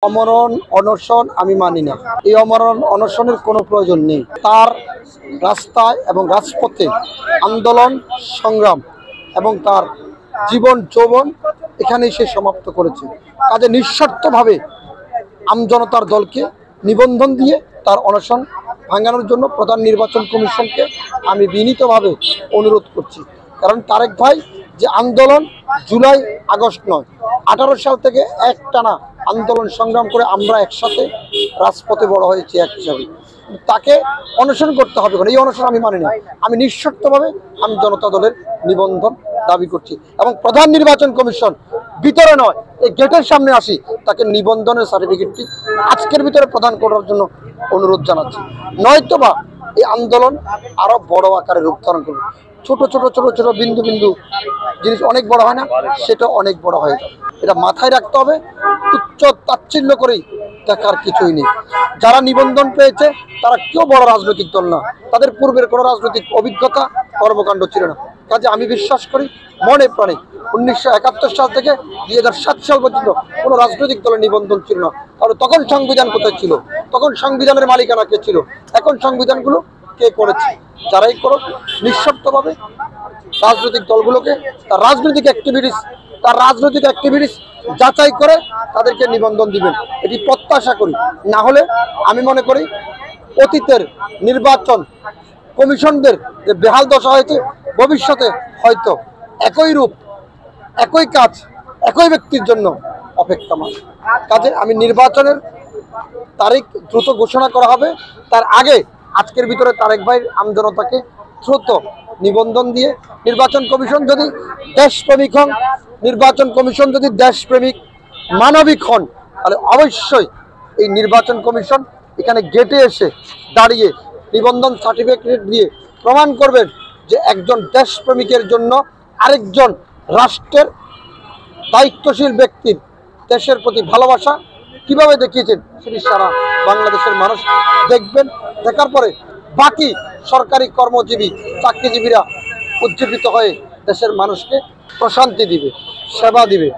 অমরণ অনশন আমি মানি না। এই অমরণ অনশনের কোনো প্রয়োজন নেই। তার রাস্তায় এবং রাজপথে আন্দোলন সংগ্রাম এবং তার জীবন যৌবন এখানেই সে সমাপ্ত করেছে। কাজে নিঃস্বার্থভাবে আমজনতার দলকে নিবন্ধন দিয়ে তার অনশন ভাঙানোর জন্য প্রধান নির্বাচন কমিশনকে আমি বিনীতভাবে অনুরোধ করছি। কারণ তারেক ভাই যে আন্দোলন জুলাই আগস্ট নয়, 18 সাল থেকে একটানা আন্দোলন সংগ্রাম করে আমরা একসাথে রাজপথে বড় হয়েছি এক হিসাবে, তাকে অনশন করতে হবে। এই অনশন আমি মানি না। আমি নিঃশর্তভাবে আমি জনতা দলের নিবন্ধন দাবি করছি এবং প্রধান নির্বাচন কমিশন ভিতরে নয়, এই গেটের সামনে আসি, তাকে নিবন্ধনের সার্টিফিকেটটি আজকের ভিতরে প্রদান করার জন্য অনুরোধ জানাচ্ছি। নয়তোবা এই আন্দোলন আরো বড় আকারে রূপ ধারণ করবে। ছোট ছোট ছোট ছোট বিন্দু বিন্দু জিনিস অনেক বড় হয় না, সেটা অনেক বড় হয়ে যাবে। এটা মাথায় রাখতে হবে। তুচ্ছ তাচ্ছিল্য করেই দেখার কিছুই নেই। যারা নিবন্ধন পেয়েছে তারা কেউ বড় রাজনৈতিক দল না, তাদের পূর্বের কোনো রাজনৈতিক অভিজ্ঞতা কর্মকাণ্ড ছিল না। কাজে আমি বিশ্বাস করি মনে প্রাণে 1971 সাল থেকে 2007 সাল পর্যন্ত কোনো রাজনৈতিক দলের নিবন্ধন ছিল না। তাহলে তখন সংবিধান কোথায় ছিল? তখন সংবিধানের মালিকানা কে ছিল? এখন সংবিধানগুলো কে করেছে? যারাই করুক নিঃশর্তভাবে রাজনৈতিক দলগুলোকে তার রাজনৈতিক অ্যাক্টিভিটিস যাচাই করে তাদেরকে নিবন্ধন দিবেন, এটি প্রত্যাশা করি। না হলে আমি মনে করি অতীতের নির্বাচন কমিশনদের যে বেহাল দশা হয়েছে, ভবিষ্যতে হয়তো একই রূপ একই কাজ একই ব্যক্তির জন্য অপেক্ষমান। কাজে আমি নির্বাচনের তারিখ দ্রুত ঘোষণা করা হবে, তার আগে আজকের ভিতরে তারেক ভাইয়ের আমজনতাকে দ্রুত নিবন্ধন দিয়ে নির্বাচন কমিশন যদি দেশপ্রেমিক হন, নির্বাচন কমিশন যদি দেশপ্রেমিক মানবিক হন, তাহলে অবশ্যই এই নির্বাচন কমিশন এখানে গেটে এসে দাঁড়িয়ে নিবন্ধন সার্টিফিকেট দিয়ে প্রমাণ করবেন যে একজন দেশপ্রেমিকের জন্য আরেকজন রাষ্ট্রের দায়িত্বশীল ব্যক্তির দেশের প্রতি ভালোবাসা কিভাবে দেখিয়েছেন সেটি সারা বাংলাদেশের মানুষ দেখবেন। দেখার পরে বাকি সরকারি কর্মজীবী চাকরিজীবীরা উজ্জীবিত হয়ে দেশের মানুষকে প্রশান্তি দিবে, সেবা দিবে।